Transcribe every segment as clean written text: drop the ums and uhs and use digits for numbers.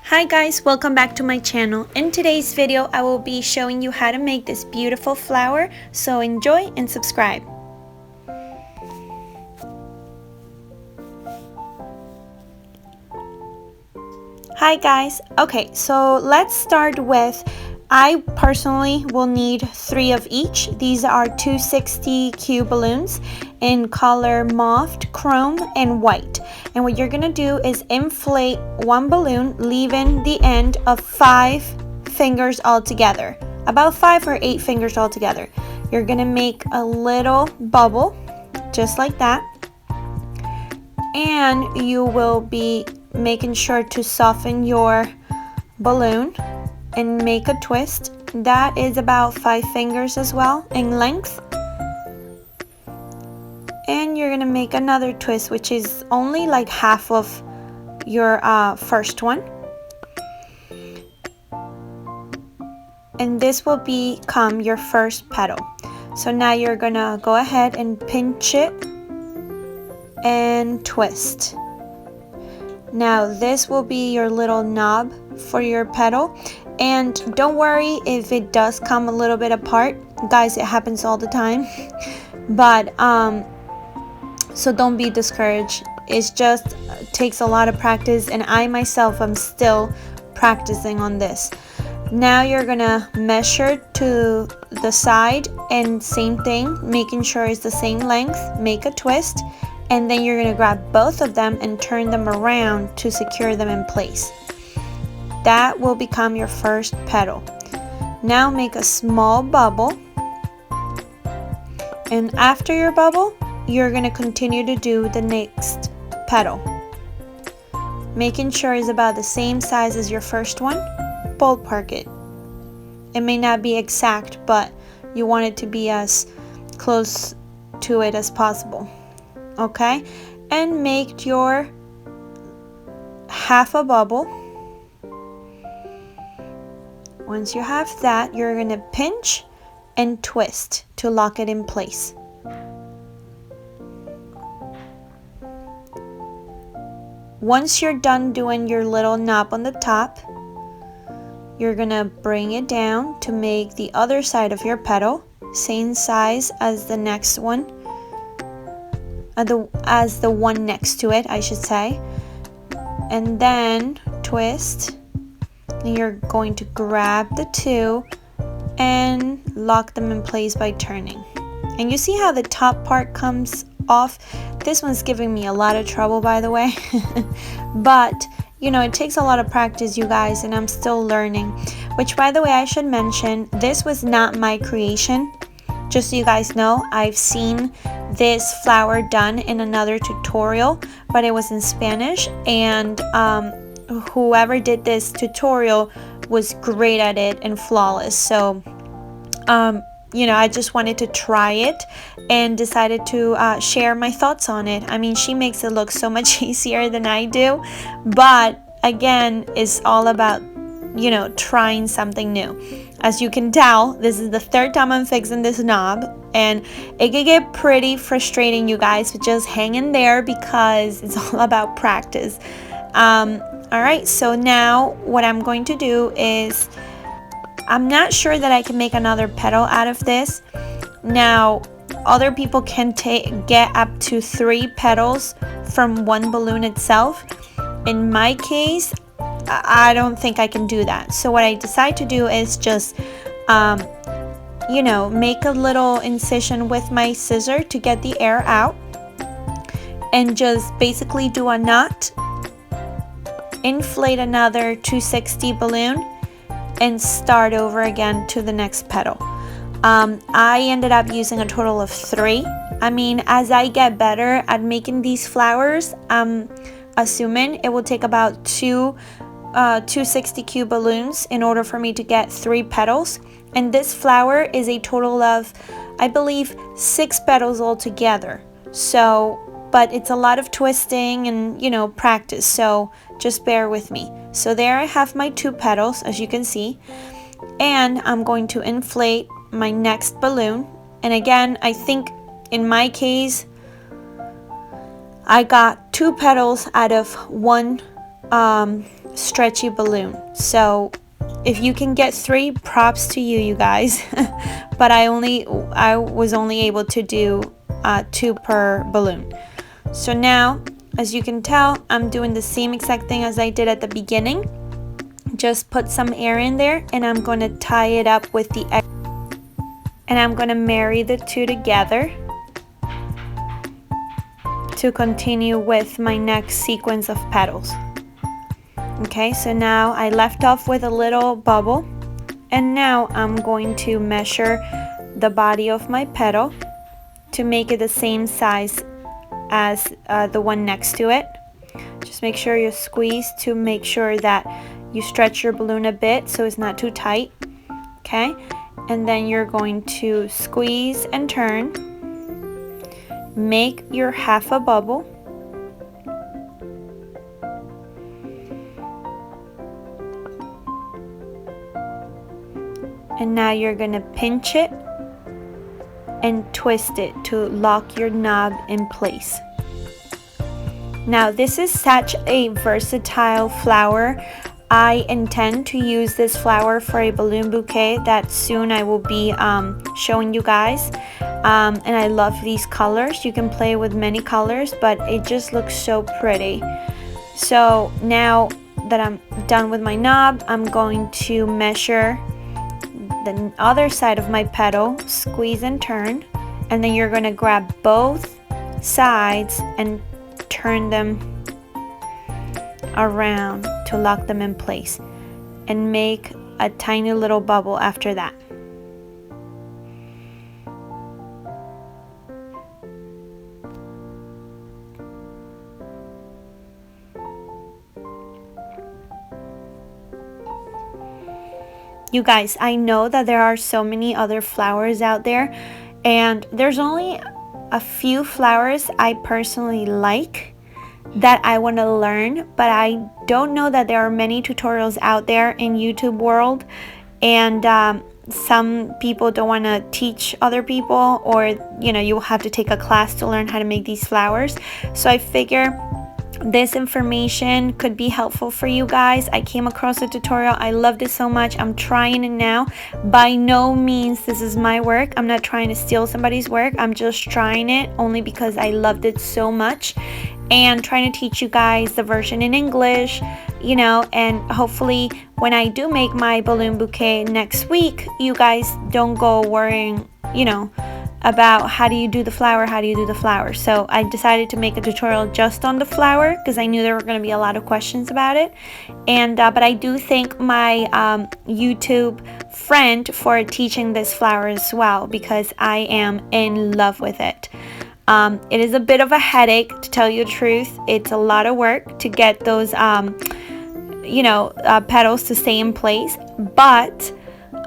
Hi guys, welcome back to my channel. In today's video, I will be showing you how to make this beautiful flower, so enjoy and subscribe. Hi guys, okay, so let's start with, I personally will need 3 of each. These are 260Q balloons in color mauve, chrome, and white. And what you're gonna do is inflate one balloon, leaving the end of 5 fingers all together. About 5 or 8 fingers all together. You're gonna make a little bubble, just like that. And you will be making sure to soften your balloon and make a twist. That is about 5 fingers as well in length. And you're gonna make another twist, which is only like half of your first one. And this will become your first petal. So now you're gonna go ahead and pinch it and twist. Now this will be your little knob for your petal, and don't worry if it does come a little bit apart, guys, it happens all the time. But so don't be discouraged. It just takes a lot of practice, and I myself am still practicing on this. Now you're gonna measure to the side, and same thing, making sure it's the same length, make a twist, and then you're gonna grab both of them and turn them around to secure them in place. That will become your first petal. Now make a small bubble, and after your bubble, you're gonna continue to do the next petal, making sure it's about the same size as your first one. Ballpark it. It may not be exact, but you want it to be as close to it as possible. Okay, and make your half a bubble. Once you have that, you're gonna pinch and twist to lock it in place. Once you're done doing your little knob on the top, you're gonna bring it down to make the other side of your petal same size as the next one, as the one next to it, I should say. And then twist, and you're going to grab the two and lock them in place by turning. And you see how the top part comes off? This one's giving me a lot of trouble, by the way. But you know, it takes a lot of practice, you guys, and I'm still learning. Which, by the way, I should mention, this was not my creation. Just so you guys know, I've seen this flower done in another tutorial, but it was in Spanish, and whoever did this tutorial was great at it and flawless. So you know, I just wanted to try it and decided to share my thoughts on it. I mean, she makes it look so much easier than I do, but again, it's all about, you know, trying something new. As you can tell, this is the 3rd time I'm fixing this knob, and it can get pretty frustrating, you guys, but just hang in there because it's all about practice. Alright, so now what I'm going to do is, I'm not sure that I can make another petal out of this. Now, other people can get up to 3 petals from one balloon itself. In my case, I don't think I can do that. So what I decide to do is just, you know, make a little incision with my scissor to get the air out, and just basically do a knot, inflate another 260 balloon, and start over again to the next petal. I ended up using a total of 3. I mean, as I get better at making these flowers, I'm assuming it will take about 2 260Q balloons in order for me to get 3 petals. And this flower is a total of, I believe, 6 petals altogether. So, but it's a lot of twisting and, you know, practice, so just bear with me. So there I have my 2 petals, as you can see, and I'm going to inflate my next balloon. And again, I think in my case, I got 2 petals out of one stretchy balloon. So if you can get 3, props to you, you guys. But I was only able to do 2 per balloon. So now, as you can tell, I'm doing the same exact thing as I did at the beginning. Just put some air in there, and I'm going to tie it up with the egg, and I'm going to marry the 2 together to continue with my next sequence of petals. Okay, so now I left off with a little bubble, and now I'm going to measure the body of my petal to make it the same size as the one next to it. Just make sure you squeeze to make sure that you stretch your balloon a bit so it's not too tight. Okay, and then you're going to squeeze and turn, make your half a bubble, and now you're gonna pinch it and twist it to lock your knob in place. Now this is such a versatile flower. I intend to use this flower for a balloon bouquet that soon I will be showing you guys. And I love these colors. You can play with many colors, but it just looks so pretty. So now that I'm done with my knob, I'm going to measure the other side of my petal, squeeze and turn, and then you're going to grab both sides and turn them around to lock them in place, and make a tiny little bubble after that. You guys, I know that there are so many other flowers out there, and there's only a few flowers I personally like that I want to learn, but I don't know that there are many tutorials out there in YouTube world, and some people don't want to teach other people, or you will have to take a class to learn how to make these flowers. So I figure this information could be helpful for you guys. I came across a tutorial, I loved it so much, I'm trying it now. By no means this is my work. I'm not trying to steal somebody's work. I'm just trying it only because I loved it so much, and trying to teach you guys the version in English, and hopefully when I do make my balloon bouquet next week, you guys don't go worrying, about how do you do the flower. So I decided to make a tutorial just on the flower because I knew there were going to be a lot of questions about it. And but I do thank my YouTube friend for teaching this flower as well, because I am in love with it. It is a bit of a headache, to tell you the truth. It's a lot of work to get those petals to stay in place, but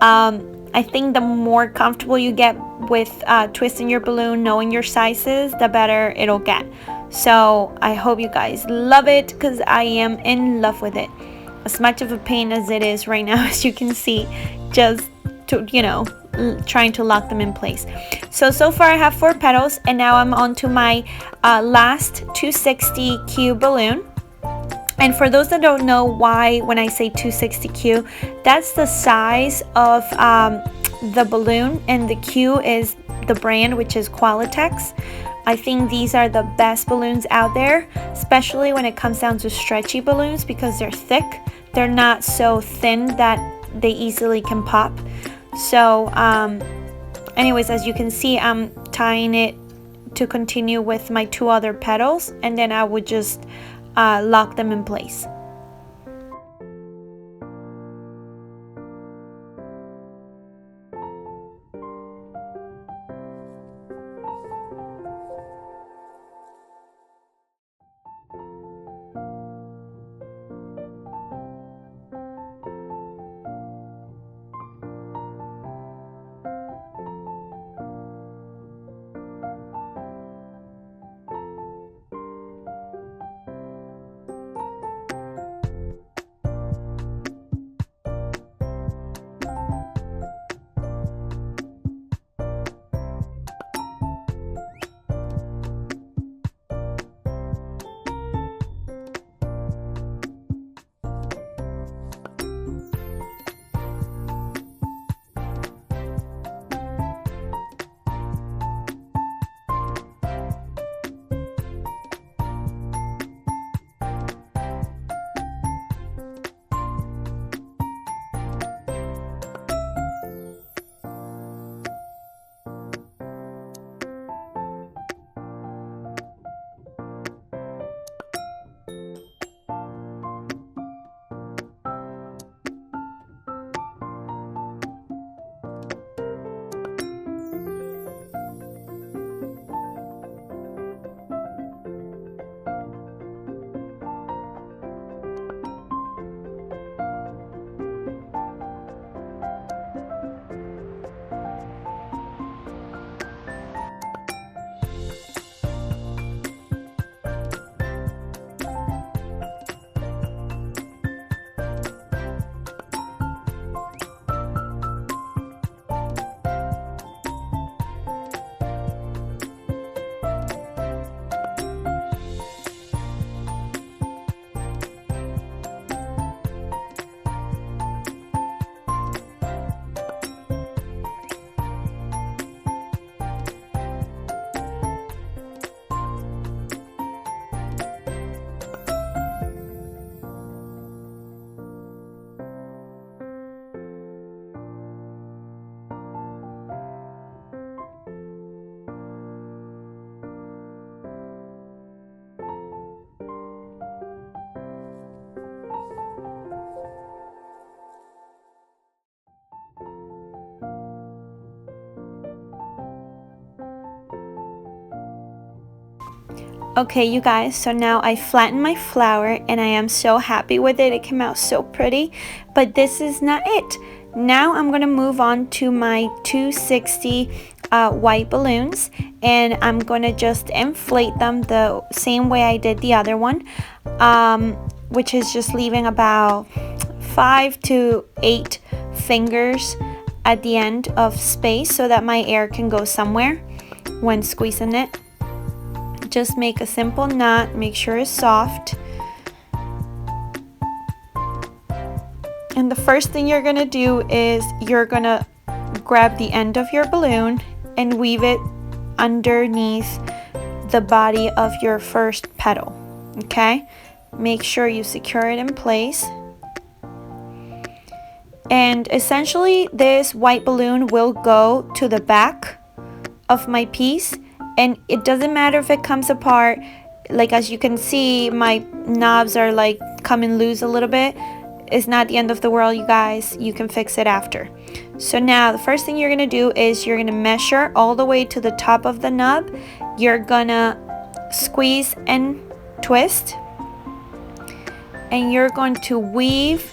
I think the more comfortable you get with twisting your balloon, knowing your sizes, the better it'll get. So I hope you guys love it, because I am in love with it. As much of a pain as it is right now, as you can see, just to, trying to lock them in place. So far I have 4 petals, and now I'm on to my last 260Q balloon. And for those that don't know why when I say 260Q, that's the size of the balloon, and the Q is the brand, which is Qualitex. I think these are the best balloons out there, especially when it comes down to stretchy balloons, because they're thick. They're not so thin that they easily can pop. So anyways, as you can see, I'm tying it to continue with my 2 other petals, and then I would just lock them in place. Okay, you guys, so now I flattened my flower and I am so happy with it. It came out so pretty, but this is not it. Now I'm gonna move on to my 260 white balloons, and I'm gonna just inflate them the same way I did the other one, which is just leaving about 5 to 8 fingers at the end of space so that my air can go somewhere when squeezing it. Just make a simple knot, make sure it's soft. And the first thing you're gonna do is you're gonna grab the end of your balloon and weave it underneath the body of your first petal, okay? Make sure you secure it in place. And essentially this white balloon will go to the back of my piece, and it doesn't matter if it comes apart. Like, as you can see, my knobs are like coming loose a little bit. It's not the end of the world, you guys. You can fix it after. So now the first thing you're gonna do is you're gonna measure all the way to the top of the nub. You're gonna squeeze and twist, and you're going to weave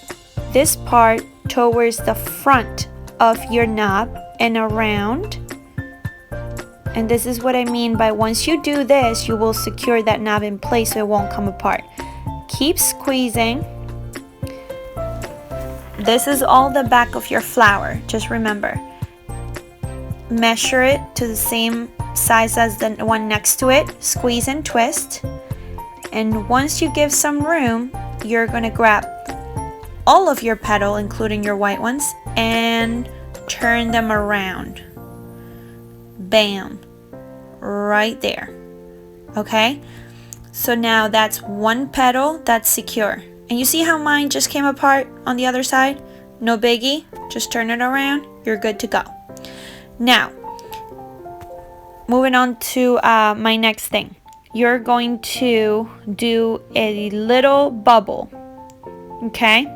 this part towards the front of your knob and around. And this is what I mean by once you do this, you will secure that knob in place so it won't come apart. Keep squeezing. This is all the back of your flower. Just remember, measure it to the same size as the one next to it. Squeeze and twist. And once you give some room, you're going to grab all of your petal, including your white ones, and turn them around. Bam, right there. Okay, so now that's one petal that's secure. And you see how mine just came apart on the other side? No biggie, just turn it around, you're good to go. Now, moving on to my next thing. You're going to do a little bubble, okay?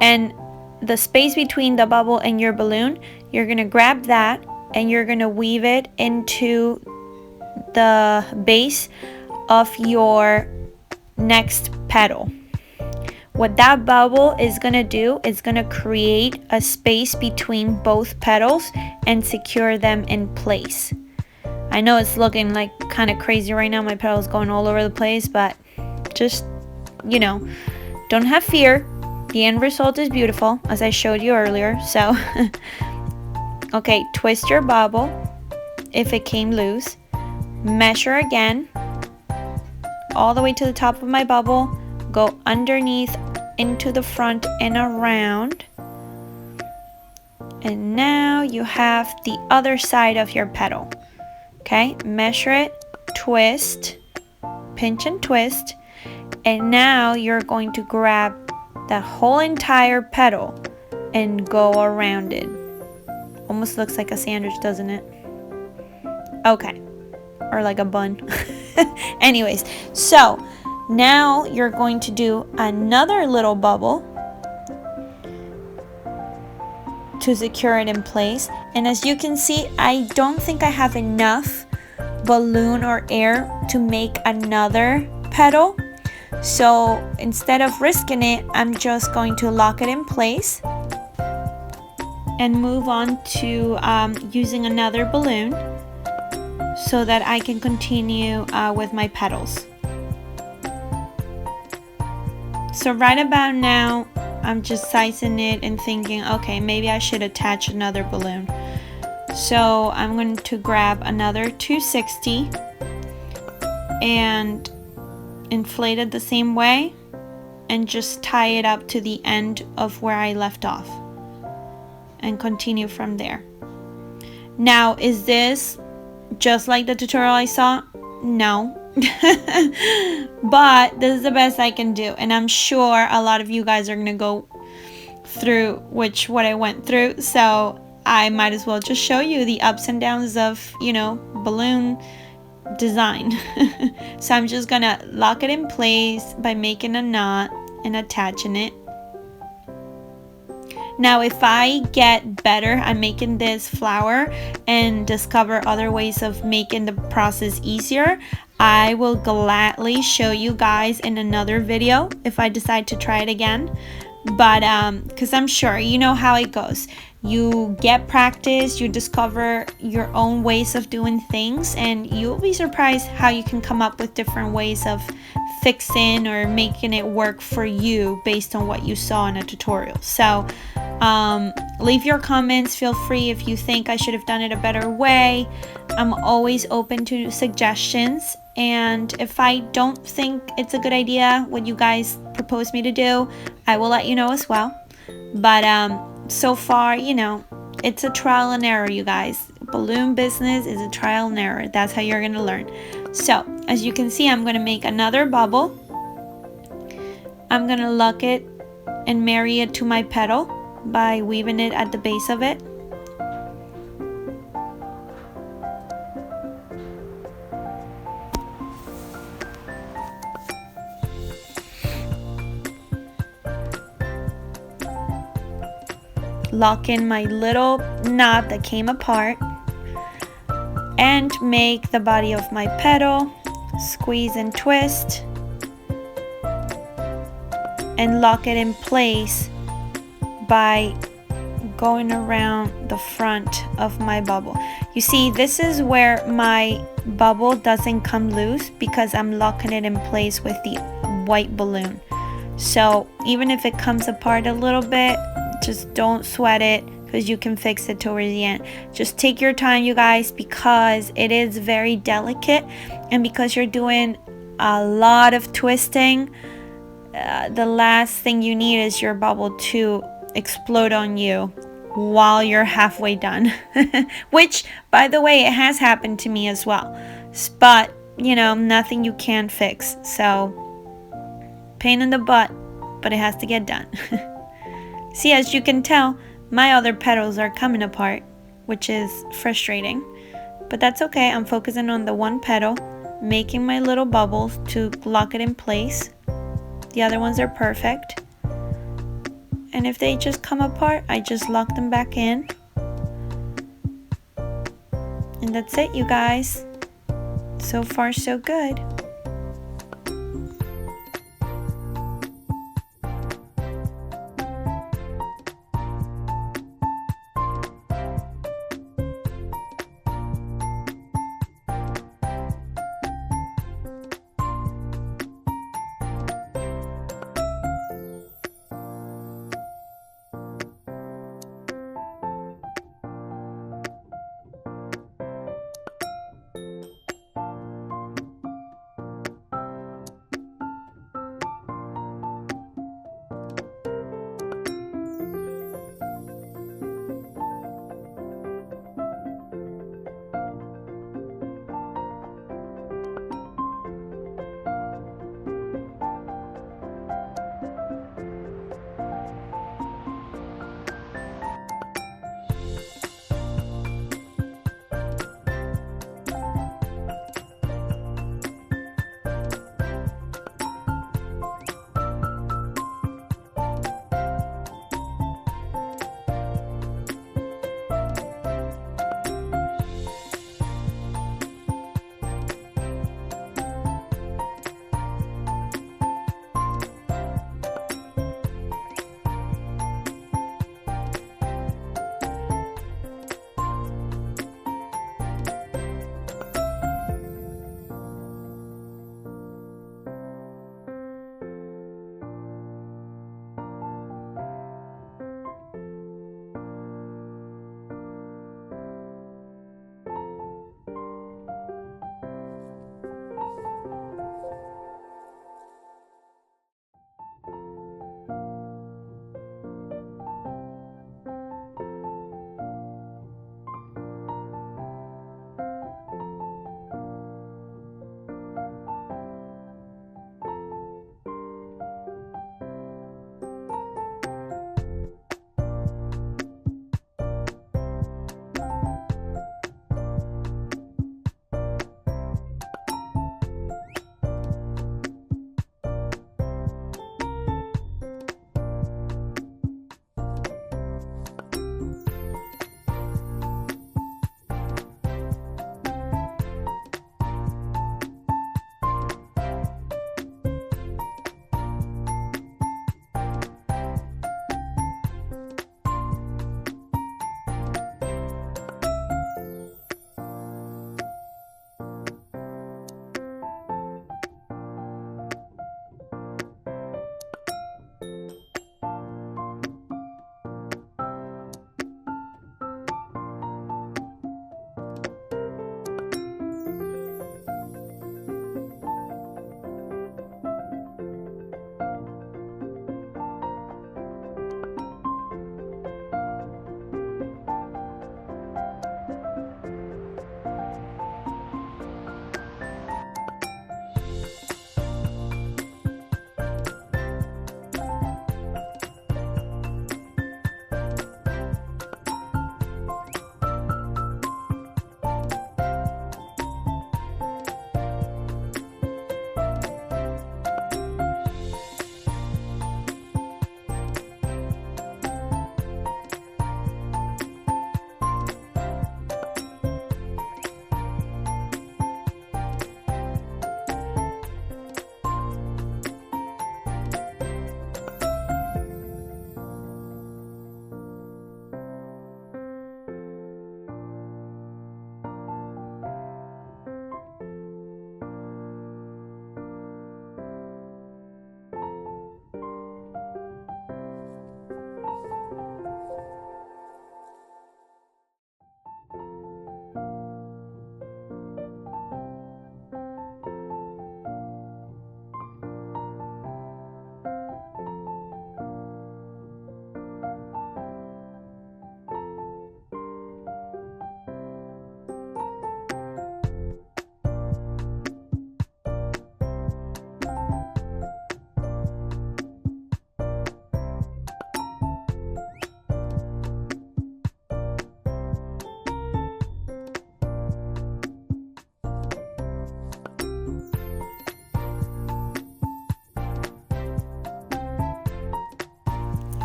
And the space between the bubble and your balloon, you're gonna grab that and you're gonna weave it into the base of your next petal. What that bubble is gonna do is gonna create a space between both petals and secure them in place. I know it's looking like kind of crazy right now, my petals going all over the place, but just, you know, don't have fear. The end result is beautiful, as I showed you earlier. So okay, twist your bubble if it came loose, measure again all the way to the top of my bubble, go underneath into the front and around, and now you have the other side of your petal. Okay, measure it, twist, pinch and twist, and now you're going to grab the whole entire petal and go around it. Almost looks like a sandwich, doesn't it? Okay, or like a bun. Anyways, so now you're going to do another little bubble to secure it in place. And as you can see, I don't think I have enough balloon or air to make another petal. So instead of risking it, I'm just going to lock it in place and move on to using another balloon so that I can continue with my petals. So right about now, I'm just sizing it and thinking, okay, maybe I should attach another balloon. So I'm going to grab another 260 and inflate it the same way and just tie it up to the end of where I left off and continue from there. Now, is this just like the tutorial I saw? No. But this is the best I can do, and I'm sure a lot of you guys are gonna go through what I went through, so I might as well just show you the ups and downs of, you know, balloon design. So I'm just gonna lock it in place by making a knot and attaching it. Now, if I get better at making this flower and discover other ways of making the process easier, I will gladly show you guys in another video if I decide to try it again. But because I'm sure you know how it goes. You get practice, you discover your own ways of doing things, and you'll be surprised how you can come up with different ways of fixing or making it work for you based on what you saw in a tutorial. So leave your comments. Feel free if you think I should have done it a better way. I'm always open to suggestions, and if I don't think it's a good idea what you guys propose me to do, I will let you know as well. But so far, you know, it's a trial and error, you guys. Balloon business is a trial and error. That's how you're gonna learn. So as you can see, I'm gonna make another bubble. I'm gonna lock it and marry it to my petal by weaving it at the base of it. Lock in my little knot that came apart and make the body of my petal, squeeze and twist, and lock it in place by going around the front of my bubble. You see, this is where my bubble doesn't come loose because I'm locking it in place with the white balloon. So even if it comes apart a little bit, just don't sweat it because you can fix it towards the end. Just take your time, you guys, because it is very delicate, and because you're doing a lot of twisting, the last thing you need is your bubble to explode on you while you're halfway done. Which, by the way, it has happened to me as well, but you know, nothing you can't fix. So pain in the butt, but it has to get done. See, as you can tell, my other petals are coming apart, which is frustrating, but that's okay. I'm focusing on the one petal, making my little bubbles to lock it in place. The other ones are perfect, and if they just come apart, I just lock them back in, and that's it, you guys. So far, so good.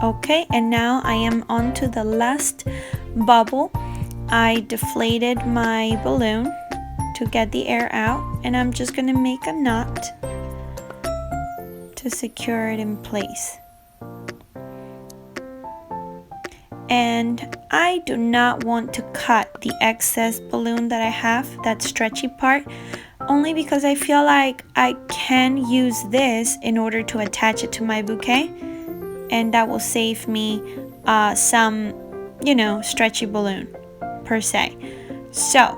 Okay, and now I am on to the last bubble. I deflated my balloon to get the air out, and I'm just gonna make a knot to secure it in place. And I do not want to cut the excess balloon that I have, that stretchy part, only because I feel like I can use this in order to attach it to my bouquet, and that will save me some, you know, stretchy balloon per se. So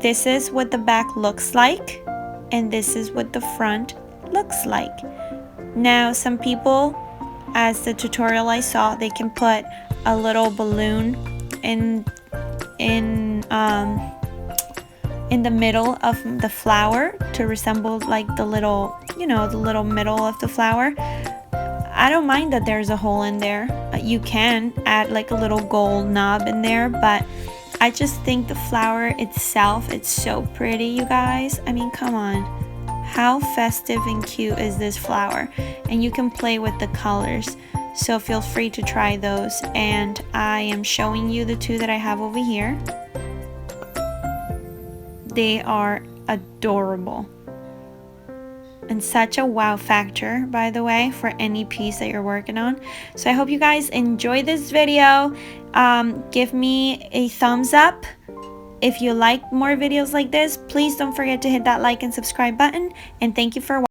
this is what the back looks like, and this is what the front looks like. Now some people, as the tutorial I saw, they can put a little balloon in the middle of the flower to resemble like the little, you know, the little middle of the flower. I don't mind that there's a hole in there. You can add like a little gold knob in there, but I just think the flower itself, it's so pretty, you guys. I mean, come on. How festive and cute is this flower? And you can play with the colors. So feel free to try those. And I am showing you the two that I have over here. They are adorable. And such a wow factor, by the way, for any piece that you're working on. So I hope you guys enjoy this video. Give me a thumbs up. If you like more videos like this, please don't forget to hit that like and subscribe button. And thank you for watching.